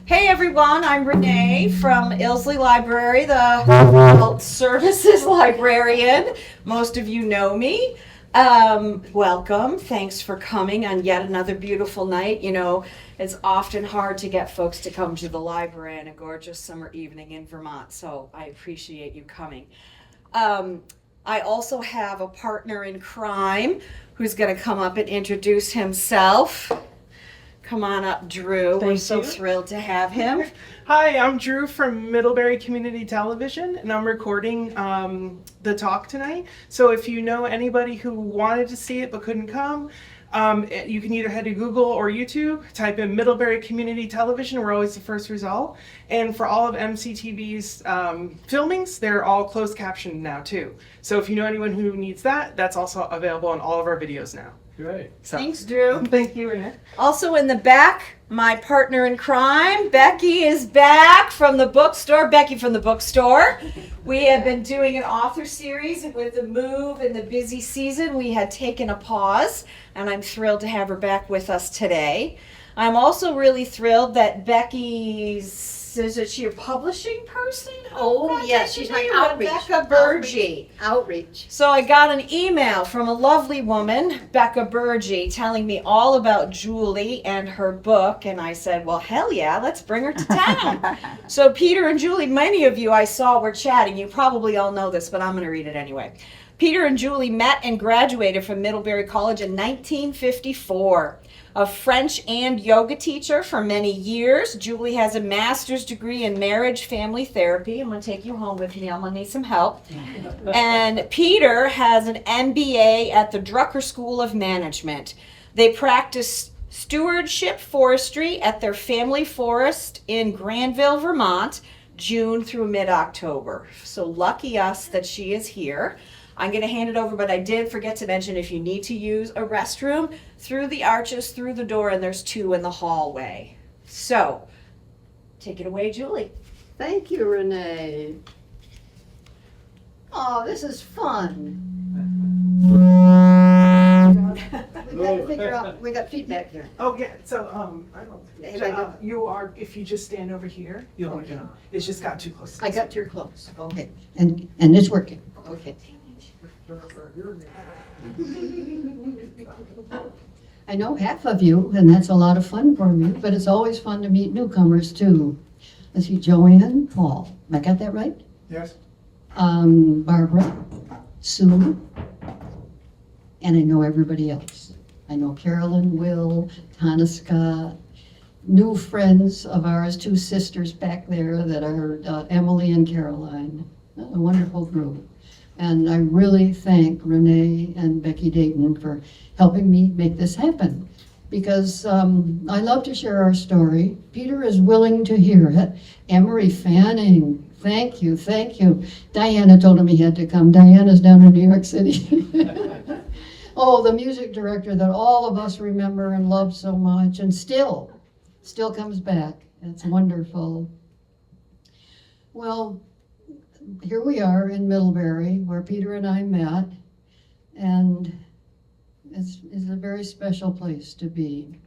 Hey everyone, I'm Renee from Ilsley Library, the Health Services Librarian. Most of you know me. Welcome. Thanks for coming on yet another beautiful night. You know, it's often hard to get folks to come to the library on a gorgeous summer evening in Vermont, so I appreciate you coming. I also have a partner in crime who's going to come up and introduce himself. Come on up, Drew. We're so thrilled to have him. Hi, I'm Drew from Middlebury Community Television, and I'm recording the talk tonight. So if you know anybody who wanted to see it but couldn't come, you can either head to Google or YouTube, type in Middlebury Community Television. We're always the first result. And for all of MCTV's filmings, they're all closed captioned now too. So if you know anyone who needs that, that's also available on all of our videos now. Great. So, Thanks, Drew. thank you, Renee. Also in the back, my partner in crime, Becky, is back from the bookstore. Becky from the bookstore. We have been doing an author series with the move and the busy season. We had taken a pause, and I'm thrilled to have her back with us today. I'm also really thrilled that is she a publishing person? Oh, yes, she's my outreach. Rebecca Burgee. Outreach. So I got an email from a lovely woman, Becca Burgee, telling me all about Julie and her book. And I said, well, hell yeah, let's bring her to town. So Peter and Julie, many of you I saw were chatting. You probably all know this, but I'm going to read it anyway. Peter and Julie met and graduated from Middlebury College in 1954. A French and yoga teacher for many years. Julie has a master's degree in marriage family therapy. I'm going to take you home with me. I'm going to need some help. And Peter has an MBA at the Drucker School of Management. They practice stewardship forestry at their family forest in Granville, Vermont, June through mid-October. So lucky us that she is here. I'm going to hand it over, but I did forget to mention if you need to use a restroom, through the arches, through the door, and there's 2 in the hallway. So, take it away, Julie. Thank you, Renee. Oh, this is fun. We got to figure out, we got feedback here. Oh yeah, so I Hey, don't. I got- You are, if you just stand over here, you'll. Okay. It's just got too close. I got too close. Okay. And it's working. Okay. I know half of you, and that's a lot of fun for me, but it's always fun to meet newcomers too. Let's see, Joanne Hall. I got that right? Yes. Barbara, Sue, and I know everybody else. I know Carolyn, Will, Tanaska, new friends of ours, 2 sisters back there that are Emily and Caroline. A wonderful group. And I really thank Renee and Becky Dayton for helping me make this happen. Because I love to share our story. Peter is willing to hear it. Emery Fanning, thank you, thank you. Diana told him he had to come. Diana's down in New York City. Oh, the music director that all of us remember and love so much, and still comes back. It's wonderful. Well, here we are in Middlebury, where Peter and I met, and it's a very special place to be.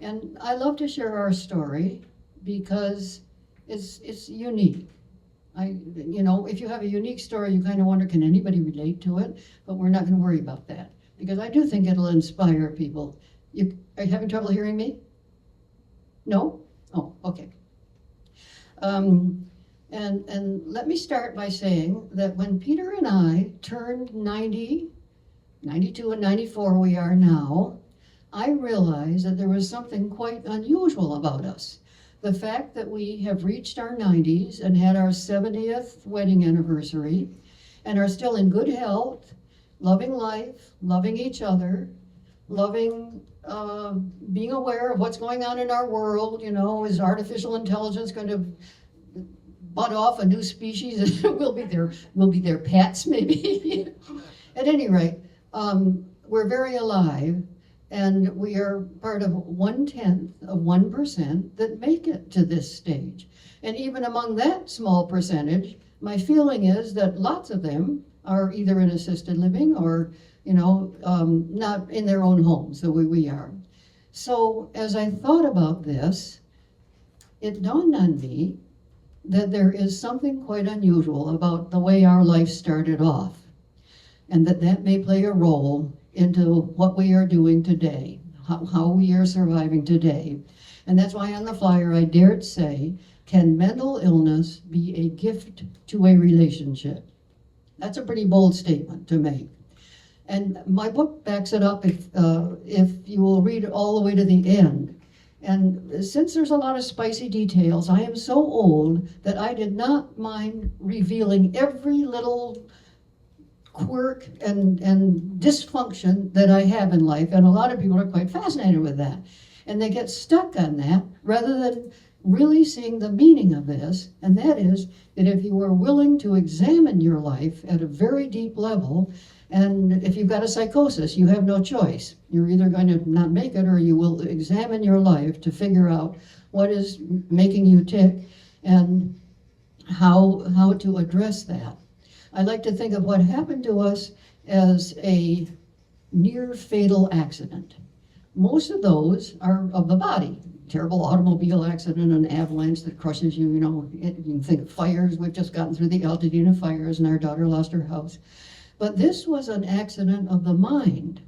And I love to share our story because it's unique. If you have a unique story, you kind of wonder, can anybody relate to it? But we're not going to worry about that because I do think it'll inspire people. Are you having trouble hearing me? No? Oh, okay. And let me start by saying that when Peter and I turned 90, 92 and 94 we are now, I realized that there was something quite unusual about us. The fact that we have reached our 90s and had our 70th wedding anniversary and are still in good health, loving life, loving each other, loving being aware of what's going on in our world. Is artificial intelligence going to butt off a new species and we'll be their pets maybe. At any rate, we're very alive, and we are part of 1/10 of 1% that make it to this stage. And even among that small percentage, my feeling is that lots of them are either in assisted living or, not in their own homes the way we are. So as I thought about this, it dawned on me that there is something quite unusual about the way our life started off, and that may play a role into what we are doing today, how we are surviving today. And that's why on the flyer I dared say, can mental illness be a gift to a relationship? That's a pretty bold statement to make. And my book backs it up if you will read it all the way to the end. And since there's a lot of spicy details, I am so old that I did not mind revealing every little quirk and dysfunction that I have in life. And a lot of people are quite fascinated with that. And they get stuck on that rather than really seeing the meaning of this. And that is that if you are willing to examine your life at a very deep level, and if you've got a psychosis, you have no choice. You're either going to not make it or you will examine your life to figure out what is making you tick and how to address that. I like to think of what happened to us as a near fatal accident. Most of those are of the body. Terrible automobile accident, an avalanche that crushes you, you can think of fires. We've just gotten through the Altadena fires and our daughter lost her house. But this was an accident of the mind.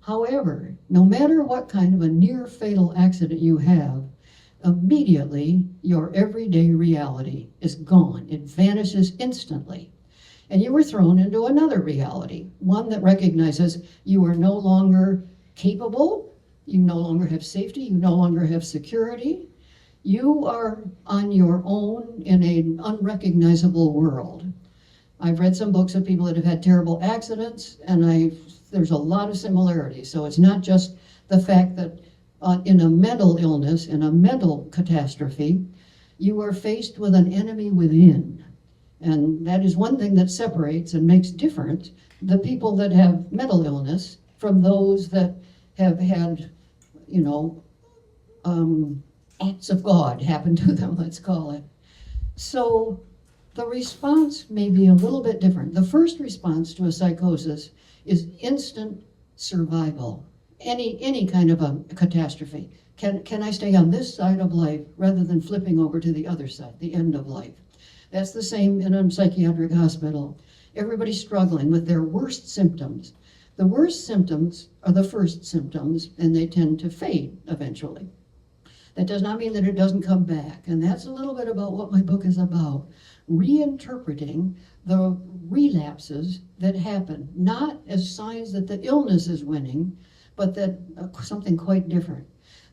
However, no matter what kind of a near fatal accident you have, immediately your everyday reality is gone. It vanishes instantly. And you were thrown into another reality, one that recognizes you are no longer capable, you no longer have safety, you no longer have security. You are on your own in an unrecognizable world. I've read some books of people that have had terrible accidents, and there's a lot of similarities. So it's not just the fact that in a mental illness, in a mental catastrophe, you are faced with an enemy within. And that is one thing that separates and makes different the people that have mental illness from those that have had, acts of God happen to them, let's call it. So the response may be a little bit different. The first response to a psychosis is instant survival. Any kind of a catastrophe. Can I stay on this side of life rather than flipping over to the other side, the end of life? That's the same in a psychiatric hospital. Everybody's struggling with their worst symptoms. The worst symptoms are the first symptoms, and they tend to fade eventually. That does not mean that it doesn't come back, and that's a little bit about what my book is about. Reinterpreting the relapses that happen, not as signs that the illness is winning, but that something quite different.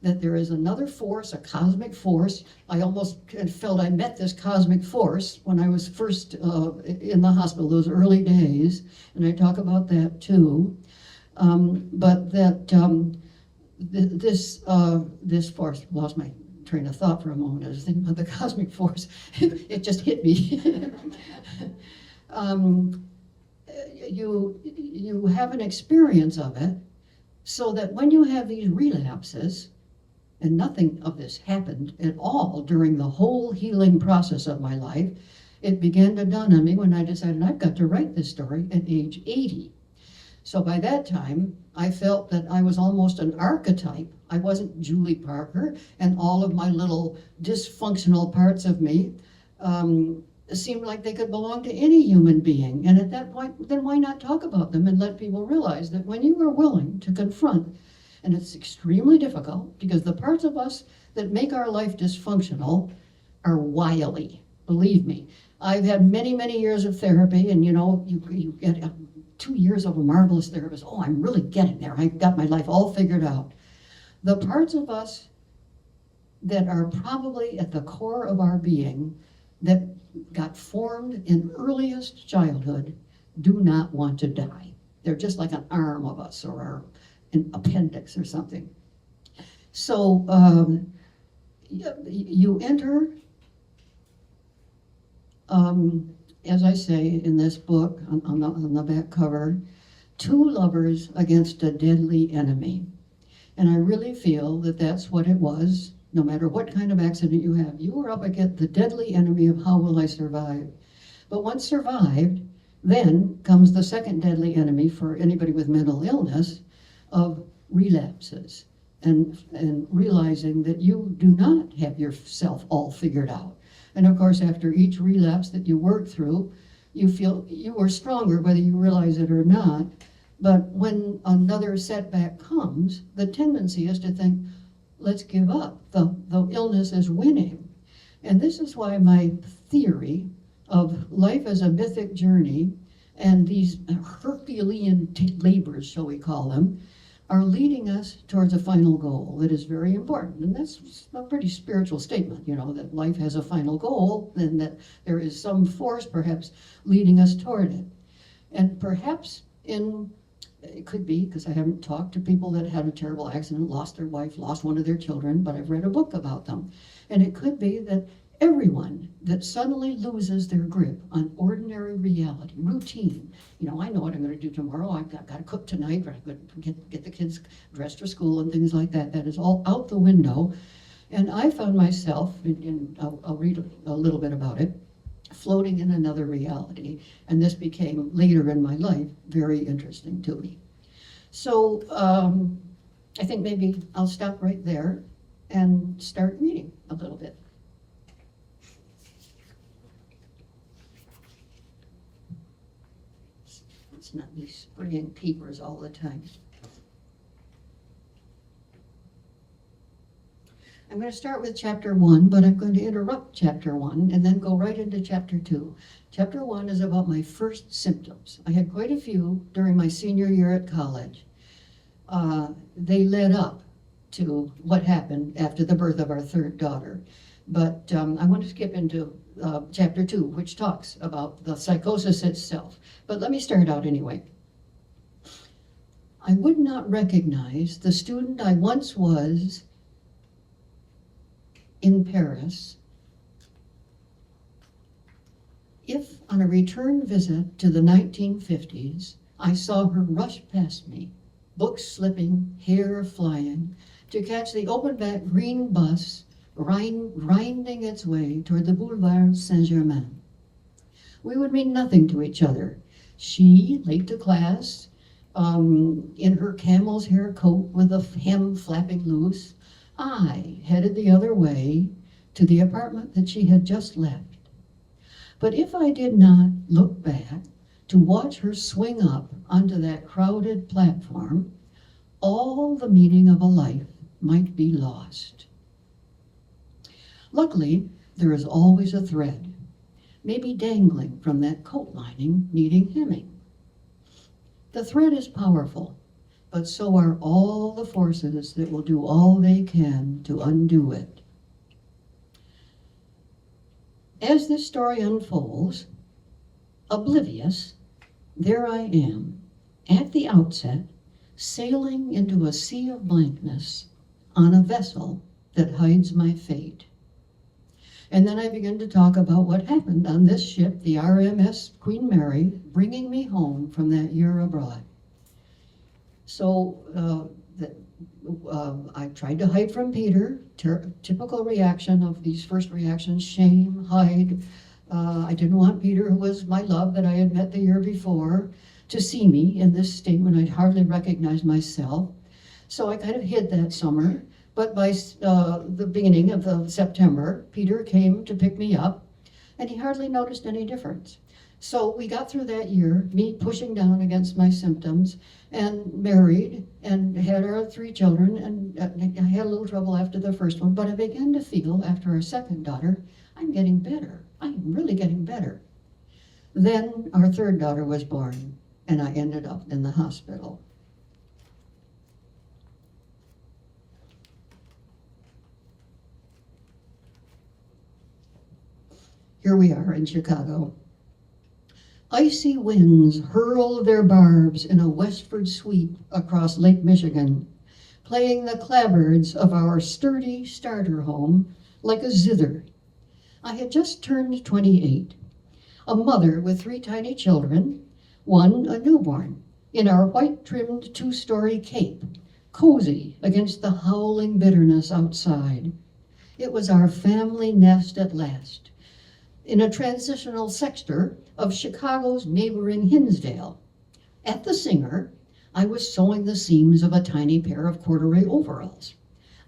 That there is another force, a cosmic force. I almost felt I met this cosmic force when I was first in the hospital, those early days, and I talk about that too. But that this force, lost my train of thought for a moment. I was thinking about the cosmic force. It just hit me. You have an experience of it, so that when you have these relapses, and nothing of this happened at all during the whole healing process of my life, it began to dawn on me when I decided I've got to write this story at age 80. So by that time, I felt that I was almost an archetype. I wasn't Julie Parker, and all of my little dysfunctional parts of me seemed like they could belong to any human being. And at that point, then why not talk about them and let people realize that when you are willing to confront, and it's extremely difficult because the parts of us that make our life dysfunctional are wily, believe me. I've had many, many years of therapy, and you get 2 years of a marvelous therapist. Oh, I'm really getting there. I've got my life all figured out. The parts of us that are probably at the core of our being that got formed in earliest childhood do not want to die. They're just like an arm of us or an appendix or something. So you enter, as I say in this book on the back cover, two lovers against a deadly enemy. And I really feel that that's what it was. No matter what kind of accident you have, you are up against the deadly enemy of how will I survive. But once survived, then comes the second deadly enemy for anybody with mental illness of relapses. and realizing that you do not have yourself all figured out. And of course, after each relapse that you work through, you feel you are stronger whether you realize it or not. But when another setback comes, the tendency is to think, let's give up. The illness is winning. And this is why my theory of life as a mythic journey and these Herculean labors, shall we call them, are leading us towards a final goal that is very important. And that's a pretty spiritual statement, that life has a final goal and that there is some force perhaps leading us toward it. And perhaps it could be, because I haven't talked to people that had a terrible accident, lost their wife, lost one of their children, but I've read a book about them. And it could be that everyone that suddenly loses their grip on ordinary reality, routine, I know what I'm going to do tomorrow, I've got to cook tonight, I've got to get the kids dressed for school and things like that. That is all out the window. And I found myself, I'll read a little bit about it, floating in another reality. And this became, later in my life, very interesting to me. So I think maybe I'll stop right there and start reading a little bit. It's not me spraying papers all the time. I'm going to start with chapter 1, but I'm going to interrupt chapter 1 and then go right into chapter 2. Chapter 1 is about my first symptoms. I had quite a few during my senior year at college. They led up to what happened after the birth of our third daughter. But I want to skip into chapter 2, which talks about the psychosis itself. But let me start out anyway. I would not recognize the student I once was in Paris if, on a return visit to the 1950s, I saw her rush past me, books slipping, hair flying, to catch the open-back green bus grinding its way toward the Boulevard Saint-Germain. We would mean nothing to each other. She, late to class, in her camel's hair coat with a hem flapping loose. I headed the other way to the apartment that she had just left. But if I did not look back to watch her swing up onto that crowded platform, all the meaning of a life might be lost. Luckily, there is always a thread, maybe dangling from that coat lining needing hemming. The thread is powerful, but so are all the forces that will do all they can to undo it. As this story unfolds, oblivious, there I am, at the outset, sailing into a sea of blankness on a vessel that hides my fate. And then I begin to talk about what happened on this ship, the RMS Queen Mary, bringing me home from that year abroad. So I tried to hide from Peter, typical reaction of these first reactions, shame, hide. I didn't want Peter, who was my love that I had met the year before, to see me in this state when I'd hardly recognize myself. So I kind of hid that summer. But by the beginning of September, Peter came to pick me up, and he hardly noticed any difference. So we got through that year, me pushing down against my symptoms, and married, and had our 3 children, and I had a little trouble after the first one, but I began to feel, after our second daughter, I'm getting better. I'm really getting better. Then our third daughter was born, and I ended up in the hospital. Here we are in Chicago. Icy winds hurl their barbs in a westward sweep across Lake Michigan, playing the clapboards of our sturdy starter home like a zither. I had just turned 28, a mother with 3 tiny children, one a newborn, in our white-trimmed 2-story cape, cozy against the howling bitterness outside. It was our family nest at last, in a transitional sector of Chicago's neighboring Hinsdale. At the Singer, I was sewing the seams of a tiny pair of corduroy overalls.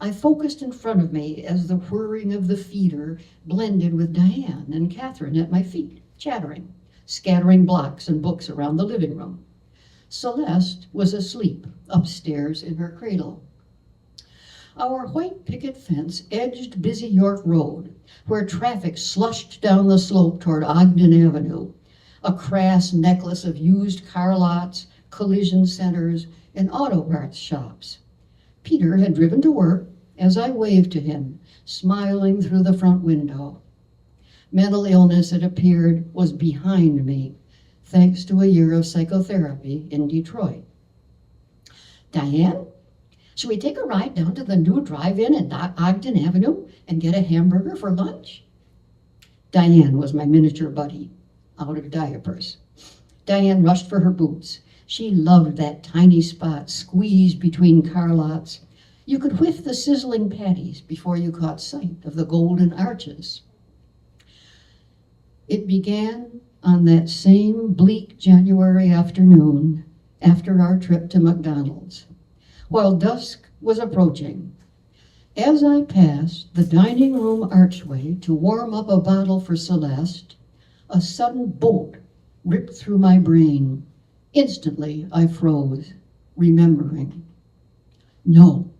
I focused in front of me as the whirring of the feeder blended with Diane and Catherine at my feet, chattering, scattering blocks and books around the living room. Celeste was asleep upstairs in her cradle. Our white picket fence edged busy York Road, where traffic slushed down the slope toward Ogden Avenue, a crass necklace of used car lots, collision centers, and auto parts shops. Peter had driven to work as I waved to him, smiling through the front window. Mental illness, it appeared, was behind me, thanks to a year of psychotherapy in Detroit. Diane, should we take a ride down to the new drive-in at Ogden Avenue and get a hamburger for lunch? Diane was my miniature buddy, out of diapers. Diane rushed for her boots. She loved that tiny spot squeezed between car lots. You could whiff the sizzling patties before you caught sight of the golden arches. It began on that same bleak January afternoon after our trip to McDonald's, while dusk was approaching. As I passed the dining room archway to warm up a bottle for Celeste, a sudden bolt ripped through my brain. Instantly, I froze, remembering. No.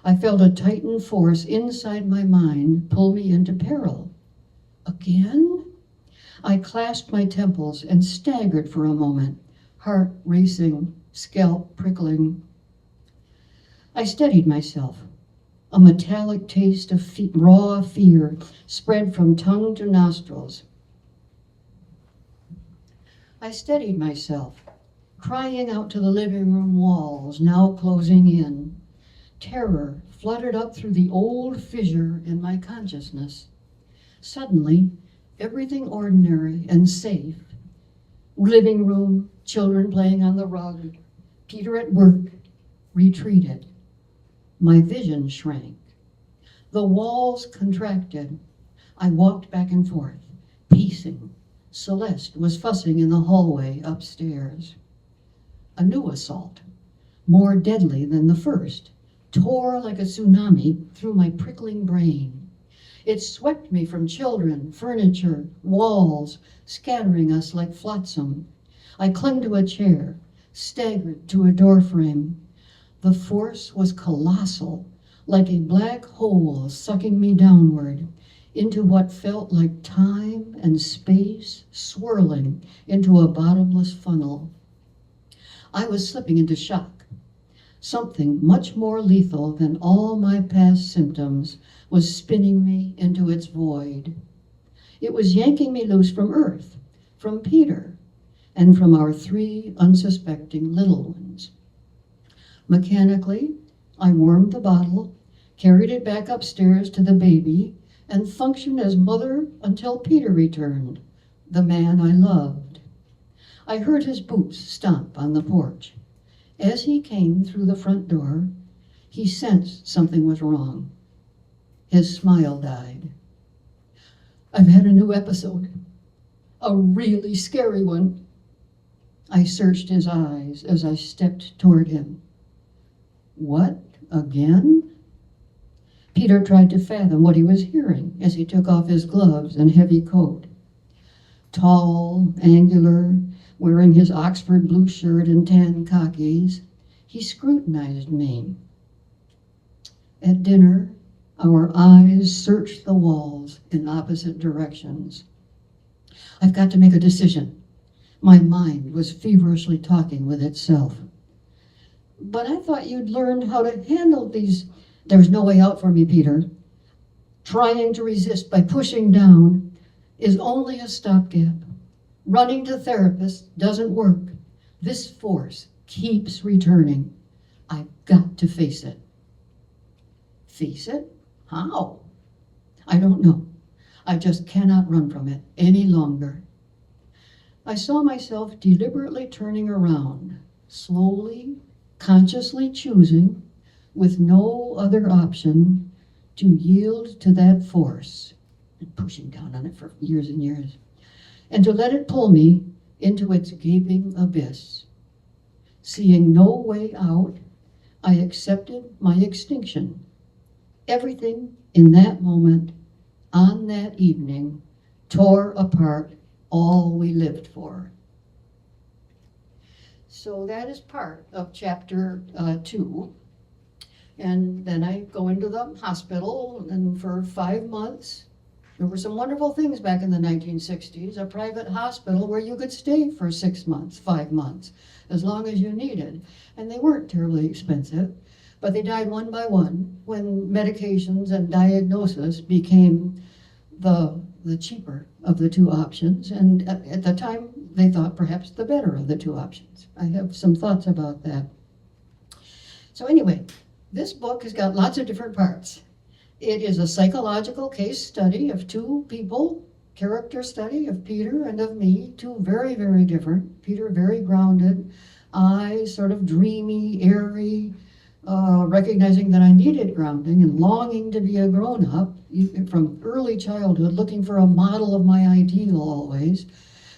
I felt a tightened force inside my mind pull me into peril. Again? I clasped my temples and staggered for a moment, heart racing, scalp prickling. I steadied myself. A metallic taste of raw fear spread from tongue to nostrils. I steadied myself, crying out to the living room walls, now closing in. Terror fluttered up through the old fissure in my consciousness. Suddenly, everything ordinary and safe, living room, children playing on the rug, Peter at work, retreated. My vision shrank. The walls contracted. I walked back and forth, pacing. Celeste was fussing in the hallway upstairs. A new assault, more deadly than the first, tore like a tsunami through my prickling brain. It swept me from children, furniture, walls, scattering us like flotsam. I clung to a chair, staggered to a doorframe. The force was colossal, like a black hole sucking me downward into what felt like time and space swirling into a bottomless funnel. I was slipping into shock. Something much more lethal than all my past symptoms was spinning me into its void. It was yanking me loose from Earth, from Peter, and from our 3 unsuspecting little ones. Mechanically, I warmed the bottle, carried it back upstairs to the baby, and functioned as mother until Peter returned, the man I loved. I heard his boots stomp on the porch. As he came through the front door, he sensed something was wrong. His smile died. I've had a new episode, a really scary one. I searched his eyes as I stepped toward him. What, again? Peter tried to fathom what he was hearing as he took off his gloves and heavy coat. Tall, angular, wearing his Oxford blue shirt and tan khakis, he scrutinized me. At dinner, our eyes searched the walls in opposite directions. I've got to make a decision. My mind was feverishly talking with itself. But I thought you'd learned how to handle these. There's no way out for me, Peter. Trying to resist by pushing down is only a stopgap. Running to therapists doesn't work. This force keeps returning. I've got to face it. Face it? How? I don't know. I just cannot run from it any longer. I saw myself deliberately turning around, slowly, consciously choosing, with no other option, to yield to that force, and pushing down on it for years and years, and to let it pull me into its gaping abyss. Seeing no way out, I accepted my extinction. Everything in that moment, on that evening, tore apart all we lived for. So that is part of chapter 2. And then I go into the hospital, and for 5 months, there were some wonderful things back in the 1960s, a private hospital where you could stay for 6 months, 5 months, as long as you needed. And they weren't terribly expensive, but they died one by one when medications and diagnosis became the cheaper of the two options. And at the time, they thought perhaps the better of the two options. I have some thoughts about that. So anyway, this book has got lots of different parts. It is a psychological case study of two people, character study of Peter and of me, two very, very different. Peter very grounded, I sort of dreamy, airy, recognizing that I needed grounding and longing to be a grown-up from early childhood, looking for a model of my ideal always,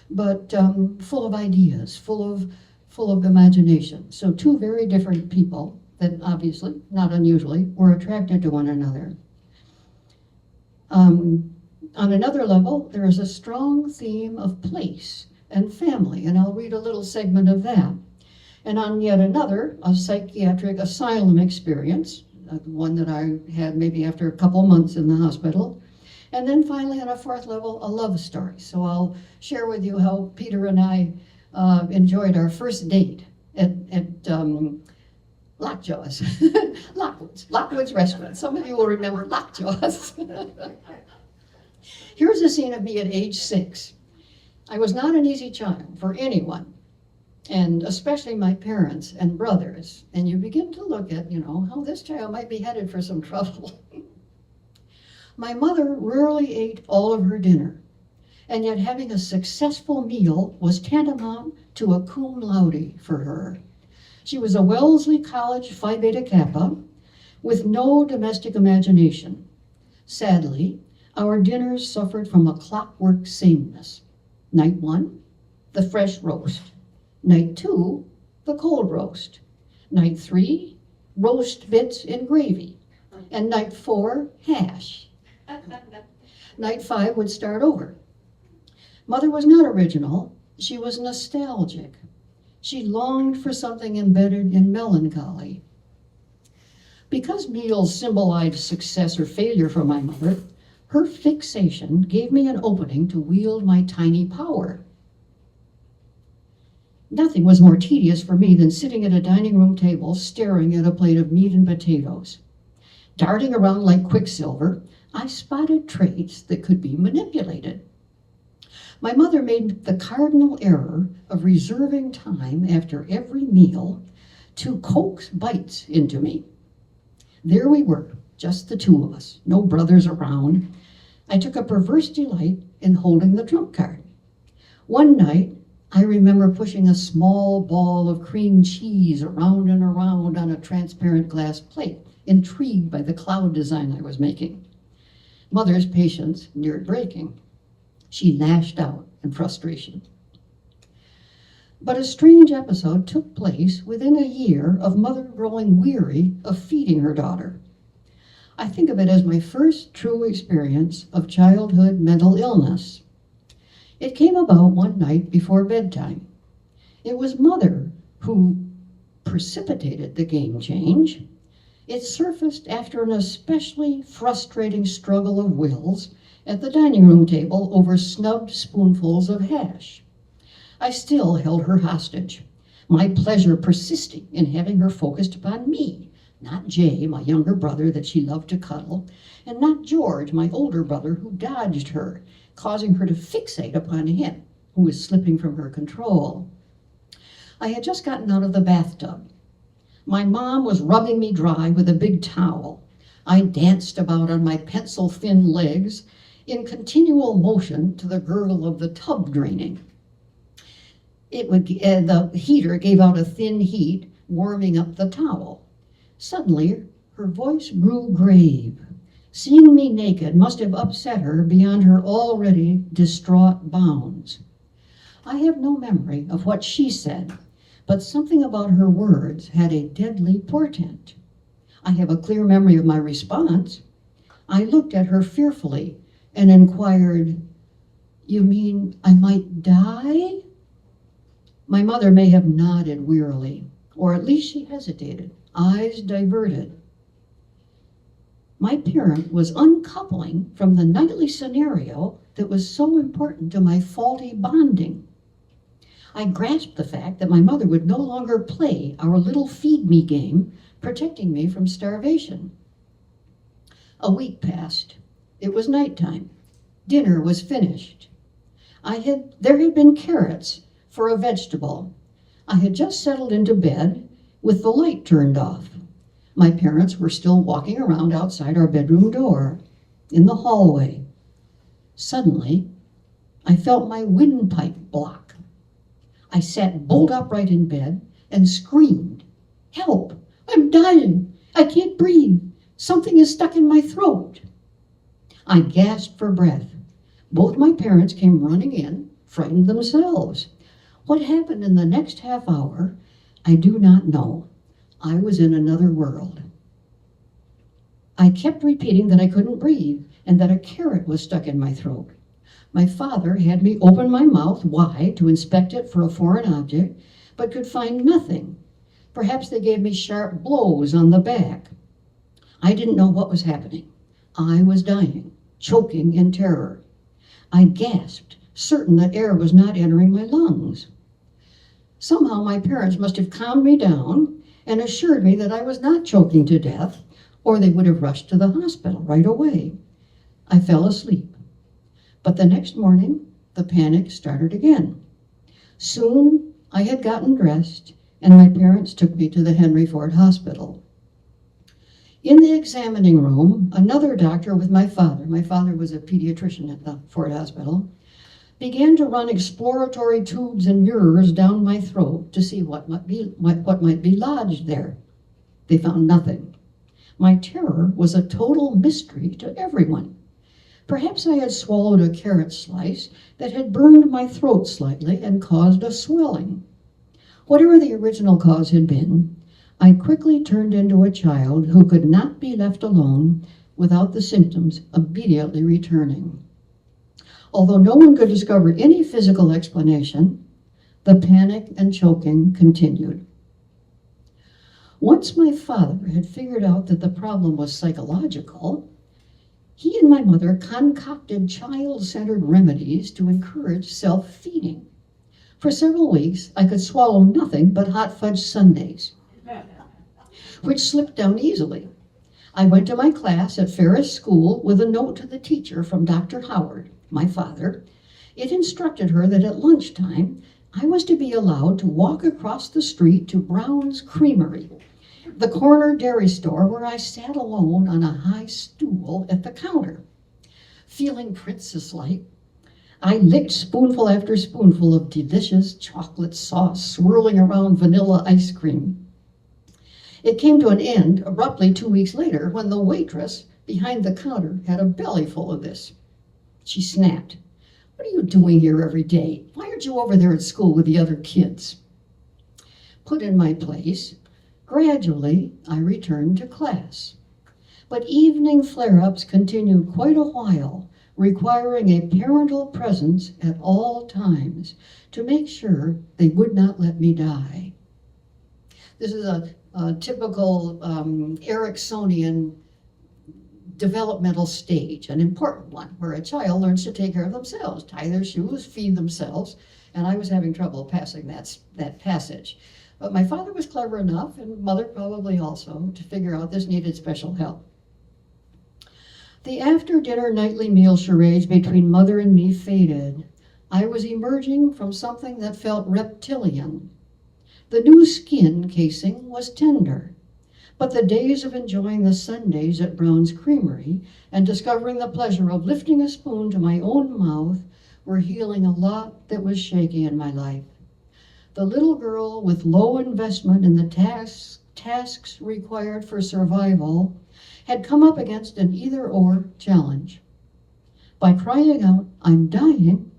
but full of ideas, full of imagination. So two very different people that obviously, not unusually, were attracted to one another. On another level, there is a strong theme of place and family, and I'll read a little segment of that. And on yet another, a psychiatric asylum experience, one that I had maybe after a couple months in the hospital. And then finally, on a fourth level, a love story. So I'll share with you how Peter and I enjoyed our first date at Lockjaw's, Lockwood's restaurant. Some of you will remember Lockjaw's. Here's a scene of me at age 6. I was not an easy child for anyone, and especially my parents and brothers. And you begin to look at, how this child might be headed for some trouble. My mother rarely ate all of her dinner, and yet having a successful meal was tantamount to a cum laude for her. She was a Wellesley College Phi Beta Kappa with no domestic imagination. Sadly, our dinners suffered from a clockwork sameness. Night 1, the fresh roast. Night 2, the cold roast. Night 3, roast bits in gravy. And night 4, hash. Night 5 would start over. Mother was not original. She was nostalgic. She longed for something embedded in melancholy. Because meals symbolized success or failure for my mother, her fixation gave me an opening to wield my tiny power. Nothing was more tedious for me than sitting at a dining room table staring at a plate of meat and potatoes. Darting around like quicksilver, I spotted traits that could be manipulated. My mother made the cardinal error of reserving time after every meal to coax bites into me. There we were, just the two of us, no brothers around. I took a perverse delight in holding the trump card. One night, I remember pushing a small ball of cream cheese around and around on a transparent glass plate, intrigued by the cloud design I was making. Mother's patience neared breaking. She lashed out in frustration. But a strange episode took place within a year of Mother growing weary of feeding her daughter. I think of it as my first true experience of childhood mental illness. It came about one night before bedtime. It was Mother who precipitated the game change. It surfaced after an especially frustrating struggle of wills at the dining room table over snubbed spoonfuls of hash. I still held her hostage, my pleasure persisting in having her focused upon me, not Jay, my younger brother that she loved to cuddle, and not George, my older brother, who dodged her, causing her to fixate upon him, who was slipping from her control. I had just gotten out of the bathtub. My mom was rubbing me dry with a big towel. I danced about on my pencil-thin legs in continual motion to the gurgle of the tub draining. The heater gave out a thin heat, warming up the towel. Suddenly, her voice grew grave. Seeing me naked must have upset her beyond her already distraught bounds. I have no memory of what she said, but something about her words had a deadly portent. I have a clear memory of my response. I looked at her fearfully and inquired, "You mean I might die?" My mother may have nodded wearily, or at least she hesitated, eyes diverted. My parent was uncoupling from the nightly scenario that was so important to my faulty bonding. I grasped the fact that my mother would no longer play our little feed me game, protecting me from starvation. A week passed. It was nighttime. Dinner was finished. There had been carrots for a vegetable. I had just settled into bed with the light turned off. My parents were still walking around outside our bedroom door, in the hallway. Suddenly, I felt my windpipe block. I sat bolt upright in bed and screamed, "Help! I'm dying! I can't breathe! Something is stuck in my throat!" I gasped for breath. Both my parents came running in, frightened themselves. What happened in the next half hour, I do not know. I was in another world. I kept repeating that I couldn't breathe and that a carrot was stuck in my throat. My father had me open my mouth wide to inspect it for a foreign object, but could find nothing. Perhaps they gave me sharp blows on the back. I didn't know what was happening. I was dying, choking in terror. I gasped, certain that air was not entering my lungs. Somehow my parents must have calmed me down and assured me that I was not choking to death, or they would have rushed to the hospital right away. I fell asleep. But the next morning, the panic started again. Soon, I had gotten dressed, and my parents took me to the Henry Ford Hospital. In the examining room, another doctor with my father was a pediatrician at the Ford Hospital, began to run exploratory tubes and mirrors down my throat to see what might be lodged there. They found nothing. My terror was a total mystery to everyone. Perhaps I had swallowed a carrot slice that had burned my throat slightly and caused a swelling. Whatever the original cause had been, I quickly turned into a child who could not be left alone without the symptoms immediately returning. Although no one could discover any physical explanation, the panic and choking continued. Once my father had figured out that the problem was psychological, he and my mother concocted child-centered remedies to encourage self-feeding. For several weeks, I could swallow nothing but hot fudge sundaes, which slipped down easily. I went to my class at Ferris School with a note to the teacher from Dr. Howard, my father. It instructed her that at lunchtime, I was to be allowed to walk across the street to Brown's Creamery, the corner dairy store where I sat alone on a high stool at the counter. Feeling princess-like, I licked spoonful after spoonful of delicious chocolate sauce swirling around vanilla ice cream. It came to an end abruptly 2 weeks later when the waitress behind the counter had a belly full of this. She snapped, "What are you doing here every day? Why aren't you over there at school with the other kids?" Put in my place, gradually I returned to class. But evening flare-ups continued quite a while, requiring a parental presence at all times to make sure they would not let me die. This is a typical Ericksonian developmental stage, an important one, where a child learns to take care of themselves, tie their shoes, feed themselves, and I was having trouble passing that passage. But my father was clever enough, and mother probably also, to figure out this needed special help. The after-dinner nightly meal charades between mother and me faded. I was emerging from something that felt reptilian. The new skin casing was tender, but the days of enjoying the sundaes at Brown's Creamery and discovering the pleasure of lifting a spoon to my own mouth were healing a lot that was shaky in my life. The little girl with low investment in the tasks required for survival had come up against an either-or challenge. By crying out, "I'm dying,"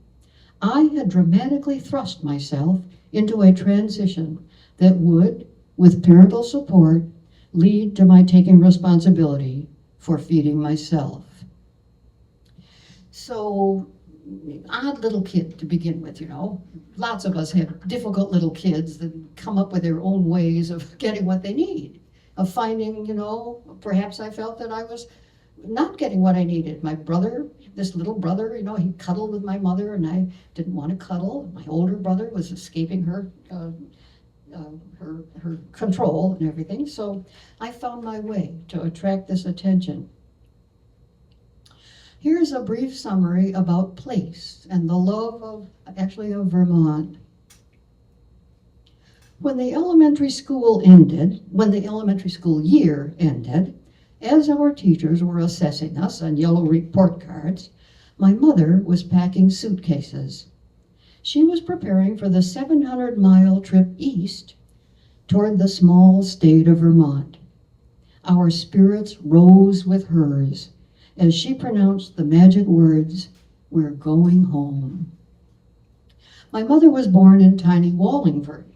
I had dramatically thrust myself into a transition that would, with parental support, lead to my taking responsibility for feeding myself. So, odd little kid to begin with, you know. Lots of us have difficult little kids that come up with their own ways of getting what they need, of finding, you know, perhaps I felt that I was not getting what I needed. My brother, this little brother, you know, he cuddled with my mother and I didn't want to cuddle. My older brother was escaping her control and everything. So I found my way to attract this attention. Here's a brief summary about place and the love of Vermont. When the elementary school year ended, as our teachers were assessing us on yellow report cards, my mother was packing suitcases. She was preparing for the 700-mile trip east toward the small state of Vermont. Our spirits rose with hers as she pronounced the magic words, "We're going home." My mother was born in tiny Wallingford,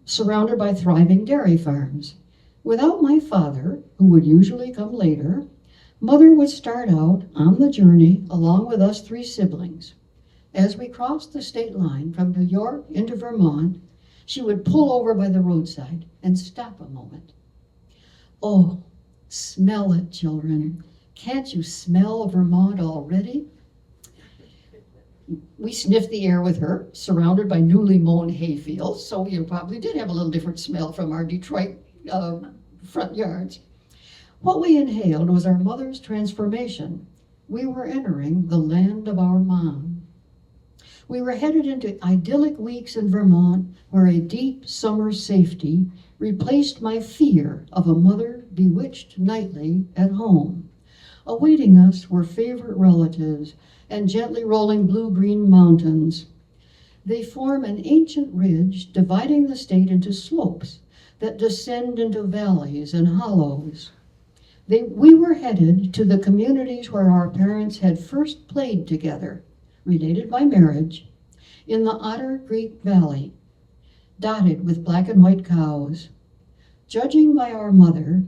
surrounded by thriving dairy farms. Without my father, who would usually come later, Mother would start out on the journey along with us 3 siblings. As we crossed the state line from New York into Vermont, she would pull over by the roadside and stop a moment. "Oh, smell it, children. Can't you smell Vermont already?" We sniffed the air with her, surrounded by newly mown hayfields, so you probably did have a little different smell from our Detroit front yards. What we inhaled was our mother's transformation. We were entering the land of our mom. We were headed into idyllic weeks in Vermont, where a deep summer safety replaced my fear of a mother bewitched nightly at home. Awaiting us were favorite relatives and gently rolling blue-green mountains. They form an ancient ridge dividing the state into slopes that descend into valleys and hollows. We were headed to the communities where our parents had first played together, related by marriage, in the Otter Creek Valley, dotted with black and white cows. Judging by our mother,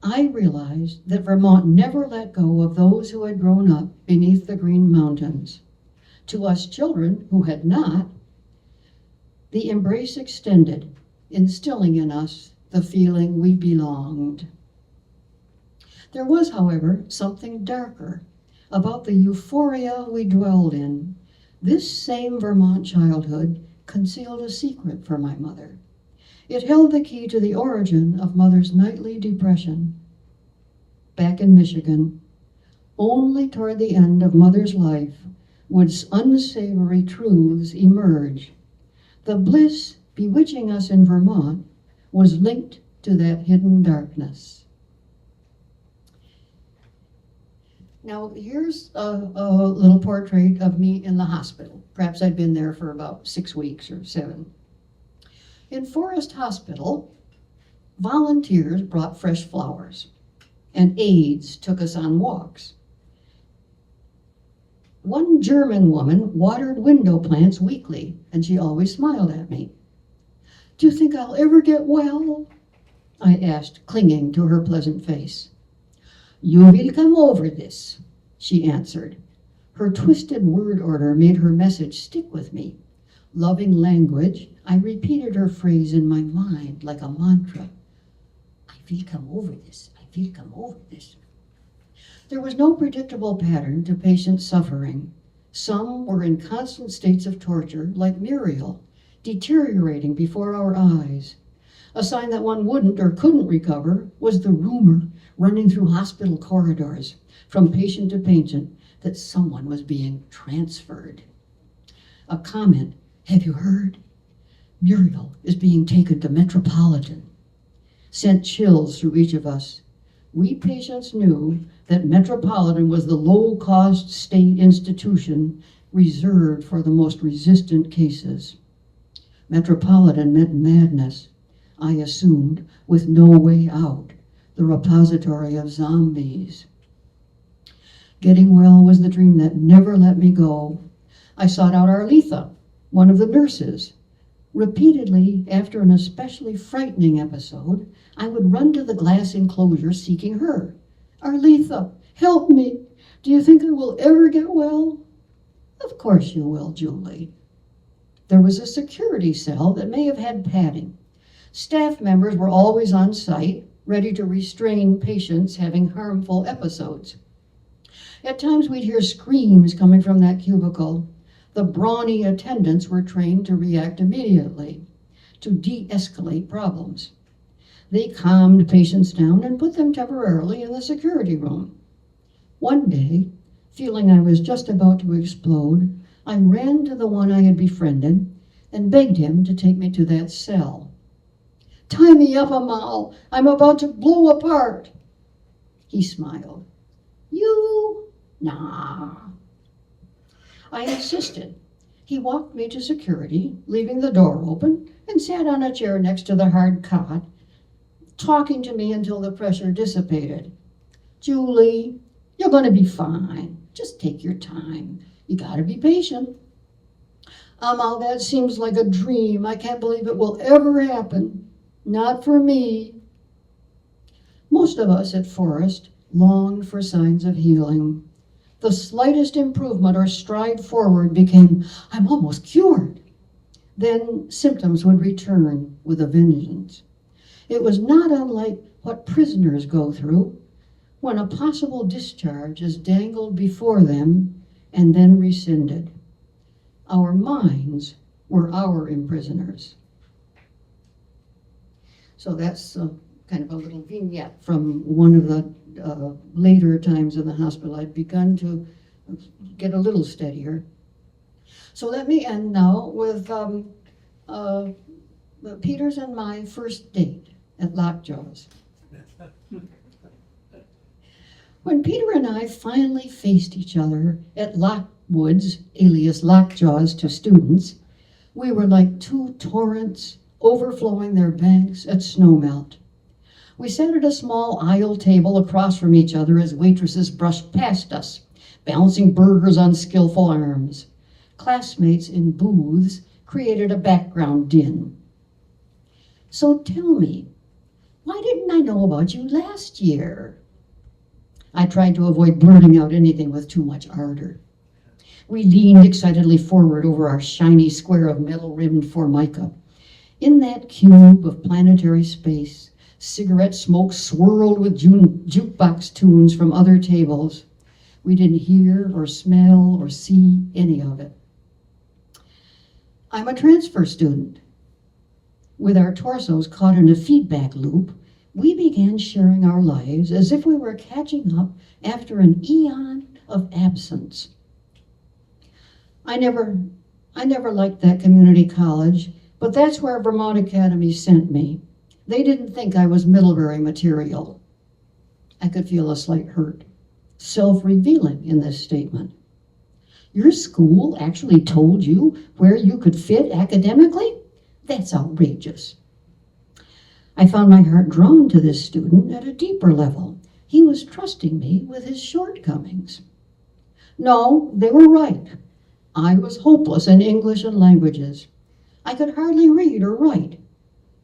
I realized that Vermont never let go of those who had grown up beneath the Green Mountains. To us children who had not, the embrace extended, instilling in us the feeling we belonged. There was, however, something darker about the euphoria we dwelled in. This same Vermont childhood concealed a secret for my mother. It held the key to the origin of Mother's nightly depression. Back in Michigan, only toward the end of Mother's life would unsavory truths emerge. The bliss bewitching us in Vermont was linked to that hidden darkness. Now, here's a little portrait of me in the hospital. Perhaps I'd been there for about 6 weeks or 7. In Forest Hospital, volunteers brought fresh flowers, and aides took us on walks. One German woman watered window plants weekly, and she always smiled at me. "Do you think I'll ever get well?" I asked, clinging to her pleasant face. "You will come over this," she answered. Her twisted word order made her message stick with me. Loving language, I repeated her phrase in my mind like a mantra. "I will come over this. I will come over this." There was no predictable pattern to patient suffering. Some were in constant states of torture, like Muriel, deteriorating before our eyes. A sign that one wouldn't or couldn't recover was the rumor running through hospital corridors from patient to patient that someone was being transferred. A comment, "Have you heard? Muriel is being taken to Metropolitan," sent chills through each of us. We patients knew that Metropolitan was the low-cost state institution reserved for the most resistant cases. Metropolitan meant madness, I assumed, with no way out, the repository of zombies. Getting well was the dream that never let me go. I sought out Arletha, one of the nurses. Repeatedly, after an especially frightening episode, I would run to the glass enclosure seeking her. Arletha, help me. Do you think I will ever get well? Of course you will, Julie. There was a security cell that may have had padding. Staff members were always on site, ready to restrain patients having harmful episodes. At times we'd hear screams coming from that cubicle. The brawny attendants were trained to react immediately, to de-escalate problems. They calmed patients down and put them temporarily in the security room. One day, feeling I was just about to explode, I ran to the one I had befriended and begged him to take me to that cell. Tie me up, Amal. I'm about to blow apart. He smiled. You? Nah. I insisted. He walked me to security, leaving the door open, and sat on a chair next to the hard cot, talking to me until the pressure dissipated. Julie, you're going to be fine. Just take your time. You got to be patient. Amal, that seems like a dream. I can't believe it will ever happen. Not for me. Most of us at Forest longed for signs of healing. The slightest improvement or stride forward became, I'm almost cured. Then symptoms would return with a vengeance. It was not unlike what prisoners go through when a possible discharge is dangled before them and then rescinded. Our minds were our imprisoners. So that's kind of a little vignette from one of the later times in the hospital. I'd begun to get a little steadier. So let me end now with Peter's and my first date at Lockjaw's. When Peter and I finally faced each other at Lockwood's, alias Lockjaws to students, we were like two torrents overflowing their banks at snowmelt. We sat at a small aisle table across from each other as waitresses brushed past us, balancing burgers on skillful arms. Classmates in booths created a background din. So tell me, why didn't I know about you last year? I tried to avoid blurting out anything with too much ardor. We leaned excitedly forward over our shiny square of metal-rimmed formica. In that cube of planetary space, cigarette smoke swirled with jukebox tunes from other tables. We didn't hear or smell or see any of it. I'm a transfer student. With our torsos caught in a feedback loop, we began sharing our lives as if we were catching up after an eon of absence. I never liked that community college, but that's where Vermont Academy sent me. They didn't think I was Middlebury material. I could feel a slight hurt, self-revealing in this statement. Your school actually told you where you could fit academically? That's outrageous. I found my heart drawn to this student at a deeper level. He was trusting me with his shortcomings. No, they were right. I was hopeless in English and languages. I could hardly read or write.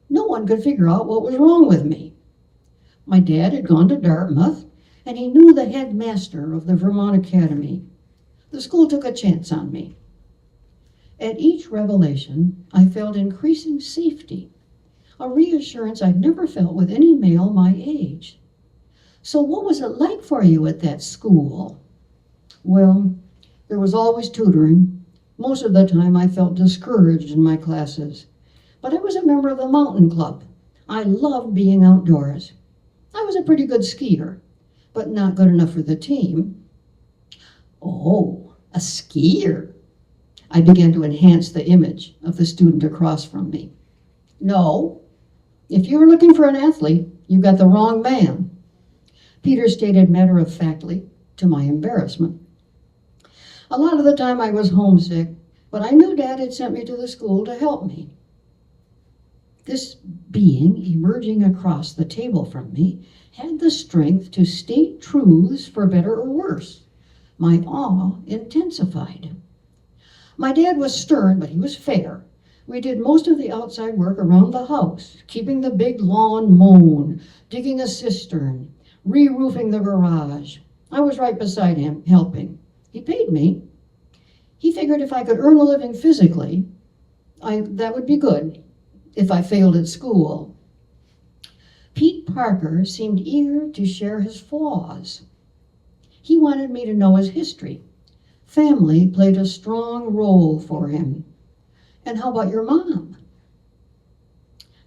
No one could figure out what was wrong with me. My dad had gone to Dartmouth, and he knew the headmaster of the Vermont Academy. The school took a chance on me. At each revelation, I felt increasing safety, a reassurance I'd never felt with any male my age. So what was it like for you at that school? Well, there was always tutoring. Most of the time I felt discouraged in my classes. But I was a member of the mountain club. I loved being outdoors. I was a pretty good skier, but not good enough for the team. Oh, a skier. I began to enhance the image of the student across from me. No, if you were looking for an athlete, you got the wrong man. Peter stated matter-of-factly, to my embarrassment. A lot of the time I was homesick, but I knew Dad had sent me to the school to help me. This being emerging across the table from me had the strength to state truths for better or worse. My awe intensified. My dad was stern, but he was fair. We did most of the outside work around the house, keeping the big lawn mown, digging a cistern, re-roofing the garage. I was right beside him, helping. He paid me. He figured if I could earn a living physically, that would be good if I failed at school. Pete Parker seemed eager to share his flaws. He wanted me to know his history. Family played a strong role for him. And how about your mom?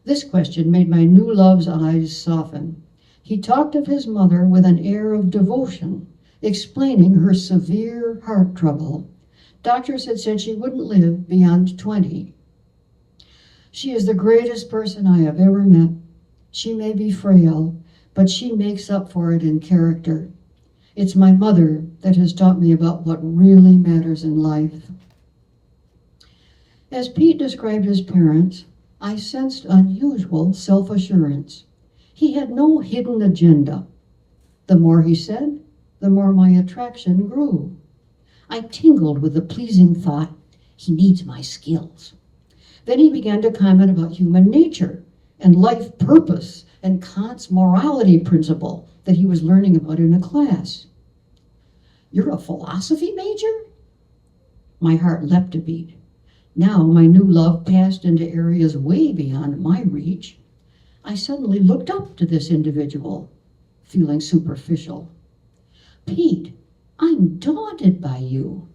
This question made my new love's eyes soften. He talked of his mother with an air of devotion, explaining her severe heart trouble. Doctors had said she wouldn't live beyond 20. She is the greatest person I have ever met. She may be frail, but she makes up for it in character. It's my mother that has taught me about what really matters in life. As Pete described his parents, I sensed unusual self-assurance. He had no hidden agenda. The more he said, the more my attraction grew. I tingled with the pleasing thought, he needs my skills. Then he began to comment about human nature and life purpose and Kant's morality principle that he was learning about in a class. You're a philosophy major? My heart leapt a beat. Now my new love passed into areas way beyond my reach. I suddenly looked up to this individual, feeling superficial. Pete, I'm daunted by you.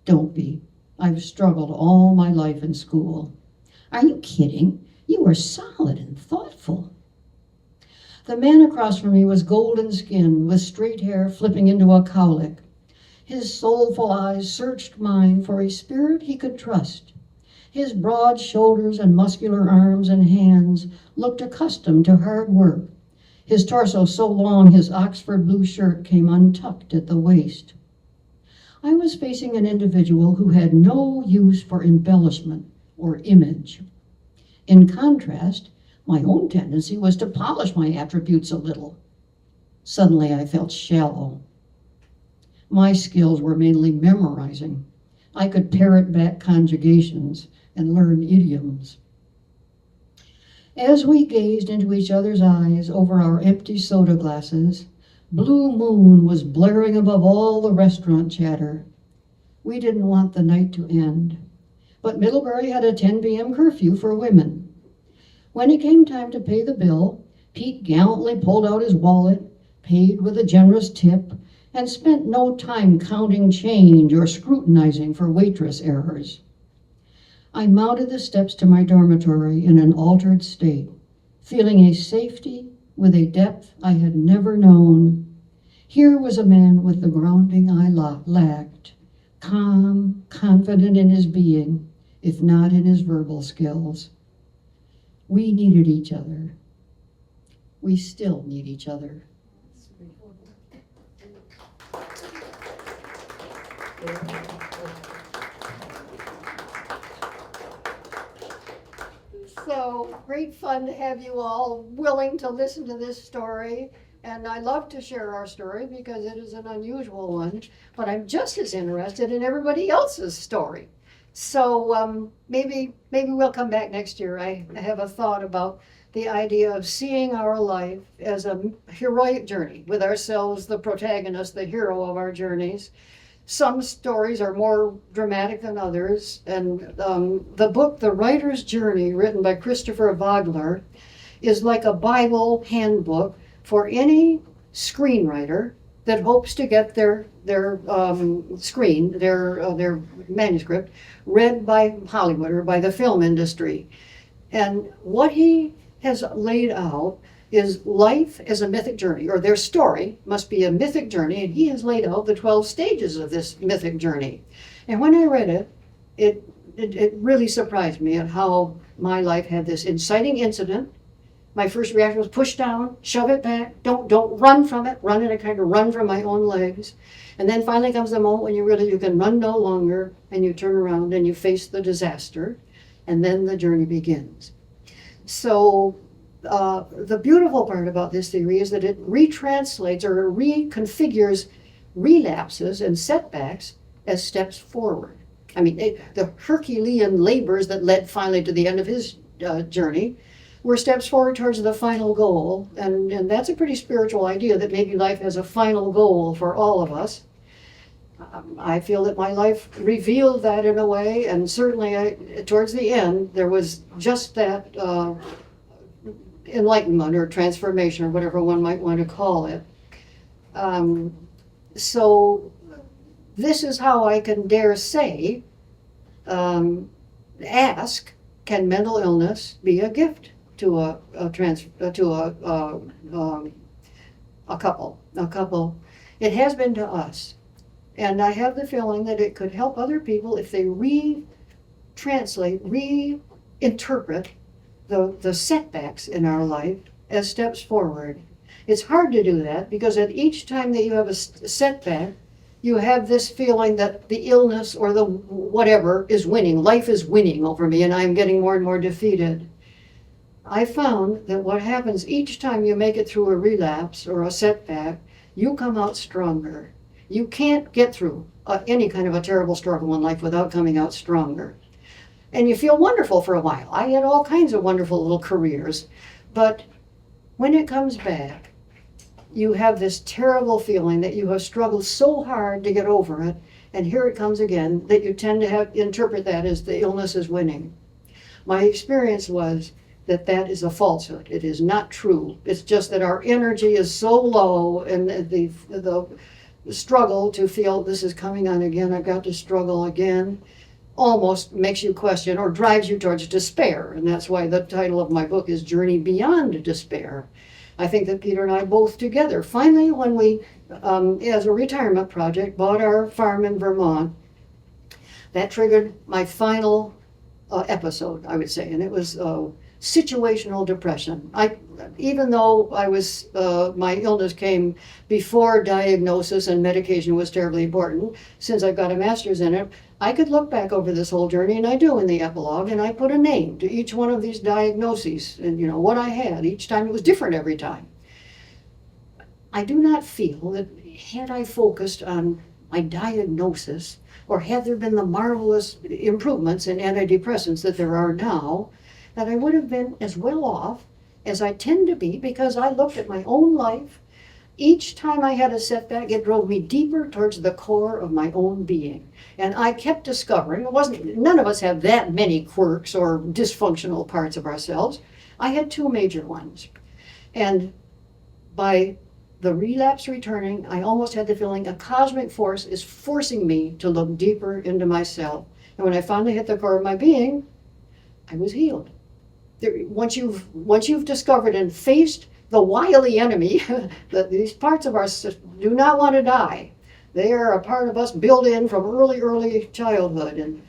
Don't be. I've struggled all my life in school. Are you kidding? You are solid and thoughtful. The man across from me was golden skinned, with straight hair flipping into a cowlick. His soulful eyes searched mine for a spirit he could trust. His broad shoulders and muscular arms and hands looked accustomed to hard work. His torso so long his Oxford blue shirt came untucked at the waist. I was facing an individual who had no use for embellishment or image. In contrast, my own tendency was to polish my attributes a little. Suddenly I felt shallow. My skills were mainly memorizing. I could parrot back conjugations and learn idioms. As we gazed into each other's eyes over our empty soda glasses, Blue Moon was blaring above all the restaurant chatter. We didn't want the night to end, but Middlebury had a 10 p.m. curfew for women. When it came time to pay the bill, Pete gallantly pulled out his wallet, paid with a generous tip, and spent no time counting change or scrutinizing for waitress errors. I mounted the steps to my dormitory in an altered state, feeling a safety with a depth I had never known. Here was a man with the grounding I lacked, calm, confident in his being, if not in his verbal skills. We needed each other. We still need each other. So great fun to have you all willing to listen to this story. And I love to share our story because it is an unusual one, but I'm just as interested in everybody else's story. So maybe we'll come back next year. I have a thought about the idea of seeing our life as a heroic journey with ourselves, the protagonist, the hero of our journeys. Some stories are more dramatic than others, and the book, The Writer's Journey, written by Christopher Vogler, is like a Bible handbook for any screenwriter that hopes to get their manuscript read by Hollywood or by the film industry. And what he has laid out is life as a mythic journey, or their story must be a mythic journey, and he has laid out the 12 stages of this mythic journey. And when I read it, it really surprised me at how my life had this inciting incident. My first reaction was push down, shove it back, don't run from it, run, and I kind of run from my own legs. And then finally comes the moment when you can run no longer, and you turn around and you face the disaster, and then the journey begins. So the beautiful part about this theory is that it retranslates or reconfigures relapses and setbacks as steps forward. I mean, the Herculean labors that led finally to the end of his journey were steps forward towards the final goal. And that's a pretty spiritual idea, that maybe life has a final goal for all of us. I feel that my life revealed that in a way, and certainly towards the end, there was just that enlightenment or transformation or whatever one might want to call it. So this is how I can dare say, ask, can mental illness be a gift to a couple? It has been to us. And I have the feeling that it could help other people if they reinterpret the setbacks in our life as steps forward. It's hard to do that because at each time that you have a setback, you have this feeling that the illness or the whatever is winning. Life is winning over me and I'm getting more and more defeated. I found that what happens each time you make it through a relapse or a setback, you come out stronger. You can't get through any kind of a terrible struggle in life without coming out stronger. And you feel wonderful for a while. I had all kinds of wonderful little careers. But when it comes back, you have this terrible feeling that you have struggled so hard to get over it, and here it comes again, that you tend to interpret that as the illness is winning. My experience was that that is a falsehood. It is not true. It's just that our energy is so low, and the struggle to feel this is coming on again, I've got to struggle again, almost makes you question or drives you towards despair. And that's why the title of my book is Journey Beyond Despair. I think that Peter and I both together, finally when we, as a retirement project, bought our farm in Vermont, that triggered my final episode, I would say, and it was situational depression. Even though I was, my illness came before diagnosis and medication was terribly important, since I've got a master's in it, I could look back over this whole journey, and I do in the epilogue, and I put a name to each one of these diagnoses, and you know, what I had. Each time it was different every time. I do not feel that had I focused on my diagnosis, or had there been the marvelous improvements in antidepressants that there are now, that I would have been as well off as I tend to be, because I looked at my own life. Each time I had a setback, it drove me deeper towards the core of my own being. And I kept discovering, none of us have that many quirks or dysfunctional parts of ourselves. I had two major ones. And by the relapse returning, I almost had the feeling a cosmic force is forcing me to look deeper into myself. And when I finally hit the core of my being, I was healed. Once you've discovered and faced the wily enemy, that these parts of us do not want to die. They are a part of us built in from early childhood,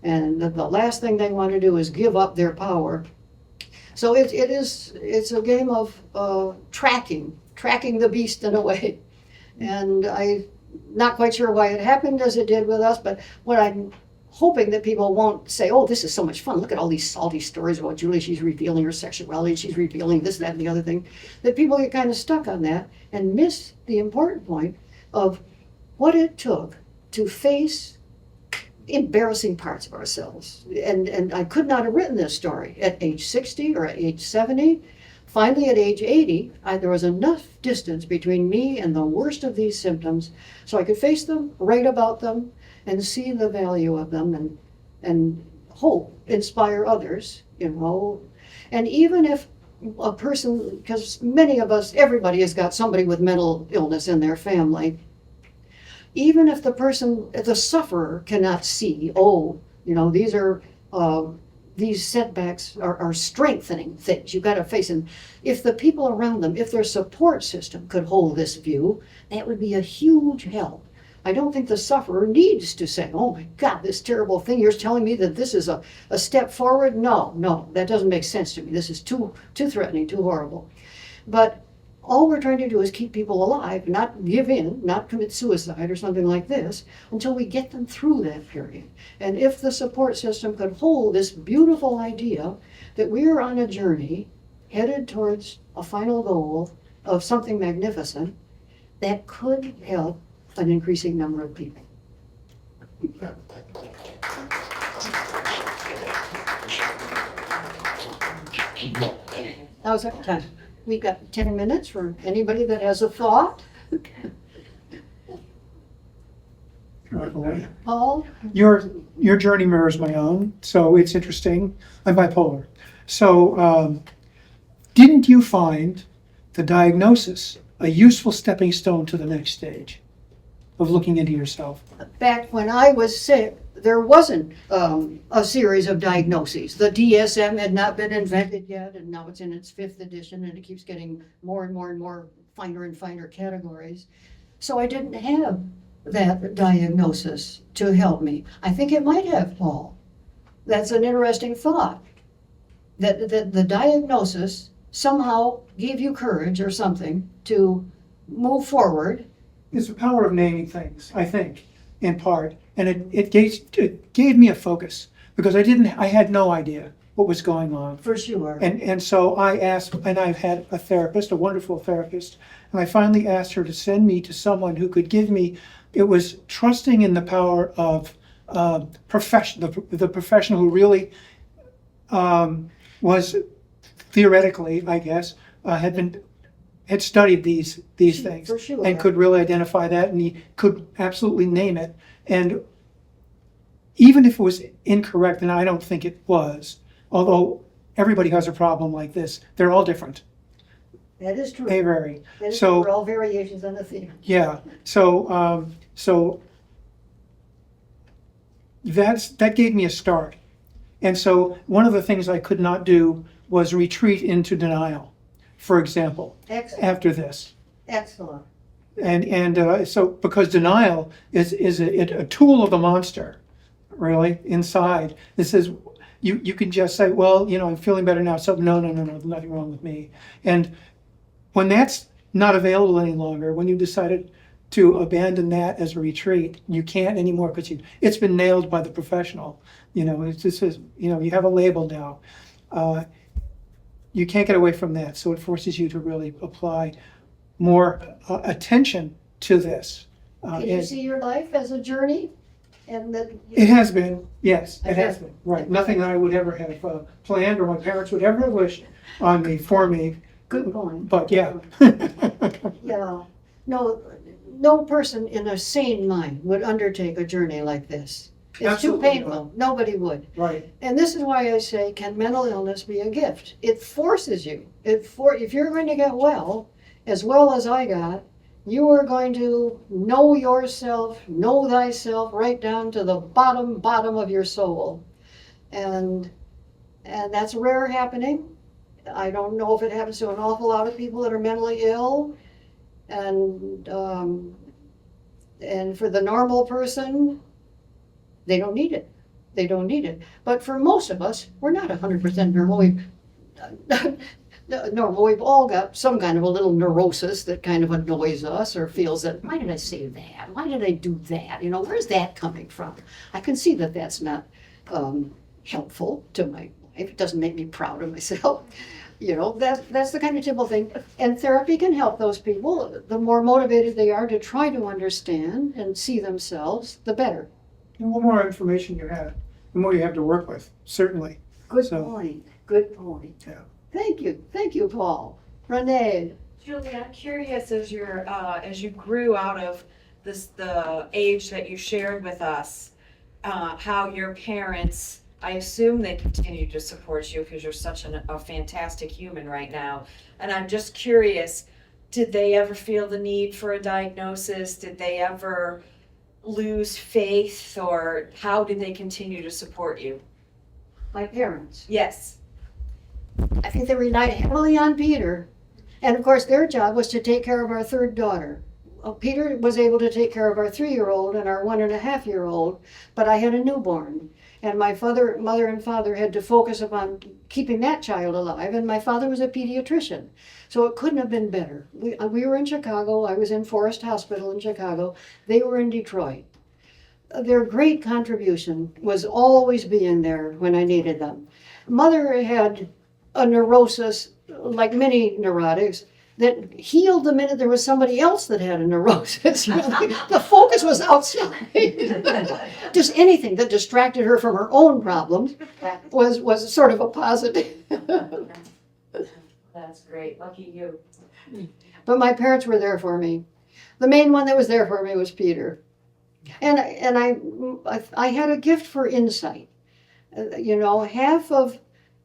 and the last thing they want to do is give up their power. So it's a game of tracking the beast in a way. And I'm not quite sure why it happened as it did with us, but what I'm hoping that people won't say, oh, this is so much fun. Look at all these salty stories about Julie. She's revealing her sexuality. She's revealing this, that, and the other thing. That people get kind of stuck on that and miss the important point of what it took to face embarrassing parts of ourselves. And I could not have written this story at age 60 or at age 70. Finally, at age 80, there was enough distance between me and the worst of these symptoms so I could face them, write about them, and see the value of them, and hope, inspire others, you know. And even if a person, because many of us, everybody has got somebody with mental illness in their family, even if the person, the sufferer cannot see, oh, you know, these setbacks are strengthening things. You've got to face them. If the people around them, if their support system could hold this view, that would be a huge help. I don't think the sufferer needs to say, oh my God, this terrible thing, you're telling me that this is a step forward? No, that doesn't make sense to me. This is too threatening, too horrible. But all we're trying to do is keep people alive, not give in, not commit suicide or something like this, until we get them through that period. And if the support system could hold this beautiful idea that we are on a journey headed towards a final goal of something magnificent, that could help an increasing number of people. How's our time? We've got 10 minutes for anybody that has a thought. Paul? Your journey mirrors my own, so it's interesting. I'm bipolar. So, didn't you find the diagnosis a useful stepping stone to the next stage of looking into yourself? Back when I was sick, there wasn't a series of diagnoses. The DSM had not been invented yet, and now it's in its 5th edition, and it keeps getting more and more and more finer and finer categories. So I didn't have that diagnosis to help me. I think it might have, Paul. That's an interesting thought. That the diagnosis somehow gave you courage or something to move forward. It's the power of naming things, I think, in part. And it gave me a focus because I had no idea what was going on. For sure. And so I asked, and I've had a therapist, a wonderful therapist, and I finally asked her to send me to someone who could give me, it was trusting in the power of the professional who really was theoretically, I guess, had studied these things For sure. and could really identify that, and he could absolutely name it. And even if it was incorrect, and I don't think it was, although everybody has a problem like this, they're all different. That is true. They vary. That is So- true. We're all variations on the theme. Yeah. So that gave me a start. And so one of the things I could not do was retreat into denial, for example, Excellent. after this. Excellent. And so because denial is a tool of the monster, really, inside. This is, you can just say, well, I'm feeling better now. So no, there's nothing wrong with me. And when that's not available any longer, when you decided to abandon that as a retreat, you can't anymore because it's been nailed by the professional. It's just, you have a label now. You can't get away from that. So it forces you to really apply more attention to this. Can you see your life as a journey? And that It has been, yes, I it has guess- been, right. Nothing that I would ever have planned or my parents would ever have wished on me, for me, good point. but yeah. Yeah. No person in a sane mind would undertake a journey like this. It's Absolutely too painful. Nobody would. Right, And this is why I say, can mental illness be a gift? It forces you. If you're going to get well as I got, you are going to know yourself, know thyself, right down to the bottom of your soul. And that's rare happening. I don't know if it happens to an awful lot of people that are mentally ill. And for the normal person, they don't need it. They don't need it. But for most of us, we're not 100% normal. Normal. We've all got some kind of a little neurosis that kind of annoys us or feels that, why did I say that? Why did I do that? Where's that coming from? I can see that that's not helpful to my life. It doesn't make me proud of myself. That's the kind of typical thing. And therapy can help those people. The more motivated they are to try to understand and see themselves, the better. the more information you have, the more you have to work with, certainly. Good So- point. Good point. Yeah. Thank you, Paul. Renee. Julie, I'm curious as you grew out of the age that you shared with us, how your parents, I assume they continue to support you because you're such a fantastic human right now. And I'm just curious, did they ever feel the need for a diagnosis? Did they ever lose faith, or how did they continue to support you? My parents. Yes. I think they relied heavily on Peter. And of course, their job was to take care of our third daughter. Peter was able to take care of our 3-year-old and our 1.5-year-old, but I had a newborn. And my mother and father had to focus upon keeping that child alive, and my father was a pediatrician. So it couldn't have been better. We were in Chicago. I was in Forest Hospital in Chicago. They were in Detroit. Their great contribution was always being there when I needed them. Mother had a neurosis, like many neurotics, that healed the minute there was somebody else that had a neurosis. The focus was outside. Just anything that distracted her from her own problems was sort of a positive. That's great. Lucky you. But my parents were there for me. The main one that was there for me was Peter. And I had a gift for insight. Half of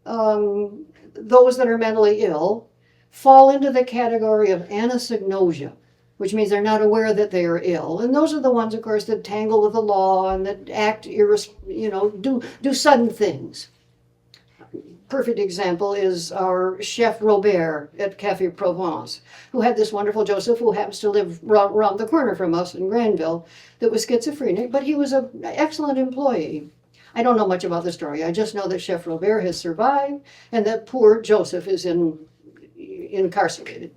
those that are mentally ill fall into the category of anosognosia, which means they're not aware that they are ill. And those are the ones, of course, that tangle with the law and that act, do sudden things. Perfect example is our chef Robert at Café Provence, who had this wonderful Joseph, who happens to live around the corner from us in Granville, that was schizophrenic, but he was an excellent employee. I don't know much about the story. I just know that Chef Robert has survived and that poor Joseph is incarcerated.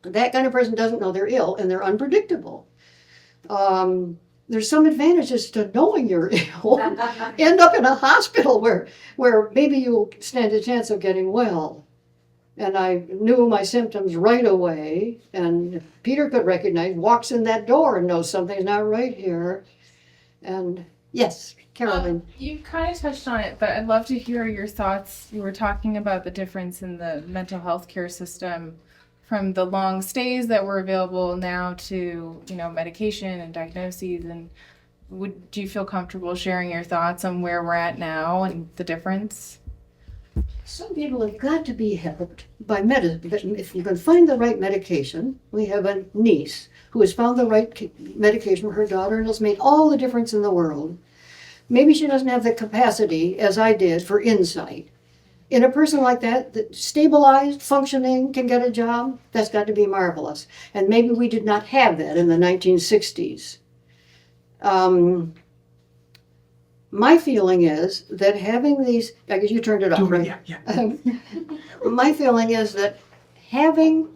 That kind of person doesn't know they're ill and they're unpredictable. There's some advantages to knowing you're ill. End up in a hospital where maybe you'll stand a chance of getting well. And I knew my symptoms right away, and Peter could recognize, walks in that door and knows something's not right here. And yes, Carolyn. You kind of touched on it, but I'd love to hear your thoughts. You were talking about the difference in the mental health care system from the long stays that were available now to, medication and diagnoses. And do you feel comfortable sharing your thoughts on where we're at now and the difference? Some people have got to be helped by medicine. If you can find the right medication, we have a niece who has found the right medication for her daughter and has made all the difference in the world. Maybe she doesn't have the capacity, as I did, for insight. In a person like that, stabilized, functioning, can get a job, that's got to be marvelous. And maybe we did not have that in the 1960s. My feeling is that having these, I guess you turned it off, right? Yeah. My feeling is that having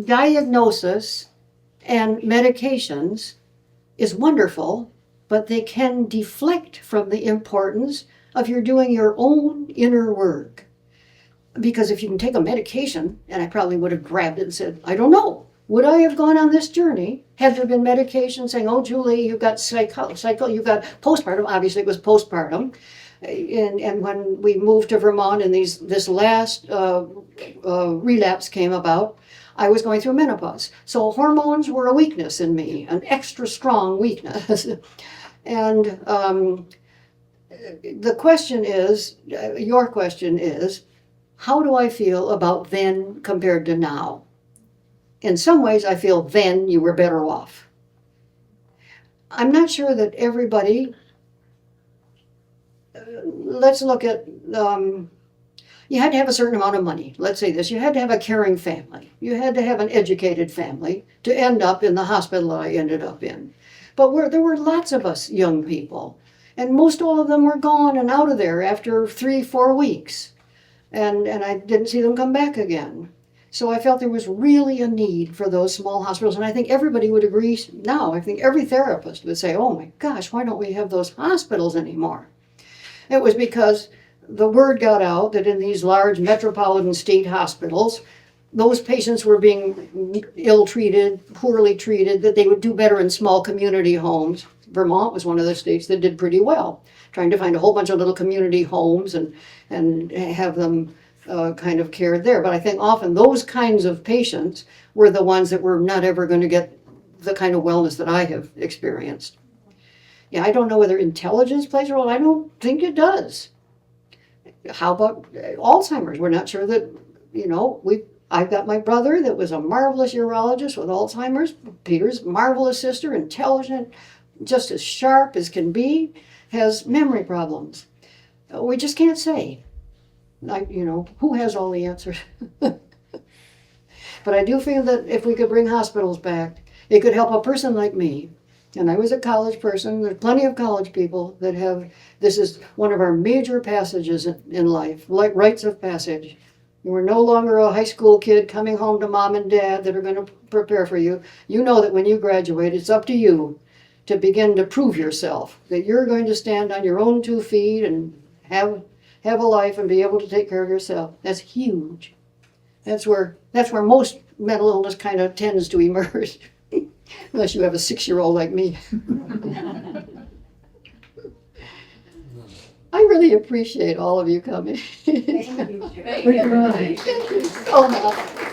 diagnosis and medications is wonderful, but they can deflect from the importance of you're doing your own inner work. Because if you can take a medication, and I probably would have grabbed it and said, I don't know, would I have gone on this journey had there been medication saying, oh, Julie, you've got you've got postpartum, obviously it was postpartum. And when we moved to Vermont and this last relapse came about, I was going through menopause. So hormones were a weakness in me, an extra strong weakness. And the question is, your question is, how do I feel about then compared to now? In some ways, I feel then you were better off. I'm not sure that everybody, let's look at, you had to have a certain amount of money. Let's say this, you had to have a caring family. You had to have an educated family to end up in the hospital I ended up in. But there were lots of us young people. And most all of them were gone and out of there after 3-4 weeks. And I didn't see them come back again. So I felt there was really a need for those small hospitals. And I think everybody would agree now. I think every therapist would say, oh my gosh, why don't we have those hospitals anymore? It was because the word got out that in these large metropolitan state hospitals, those patients were being ill-treated, poorly treated, that they would do better in small community homes. Vermont was one of the states that did pretty well, trying to find a whole bunch of little community homes and have them kind of cared there. But I think often those kinds of patients were the ones that were not ever going to get the kind of wellness that I have experienced. Yeah, I don't know whether intelligence plays a role. I don't think it does. How about Alzheimer's? We're not sure that, I've got my brother that was a marvelous urologist with Alzheimer's. Peter's marvelous sister, intelligent, just as sharp as can be, has memory problems. We just can't say. Who has all the answers? But I do feel that if we could bring hospitals back, it could help a person like me. And I was a college person. There's plenty of college people that have, this is one of our major passages in life, like rites of passage. You are no longer a high school kid coming home to mom and dad that are going to prepare for you. You know that when you graduate, it's up to you to begin to prove yourself, that you're going to stand on your own 2 feet and have a life and be able to take care of yourself. That's huge. That's where most mental illness kind of tends to emerge, unless you have a 6-year-old like me. I really appreciate all of you coming. Thank you. Thank you. Thank you so much.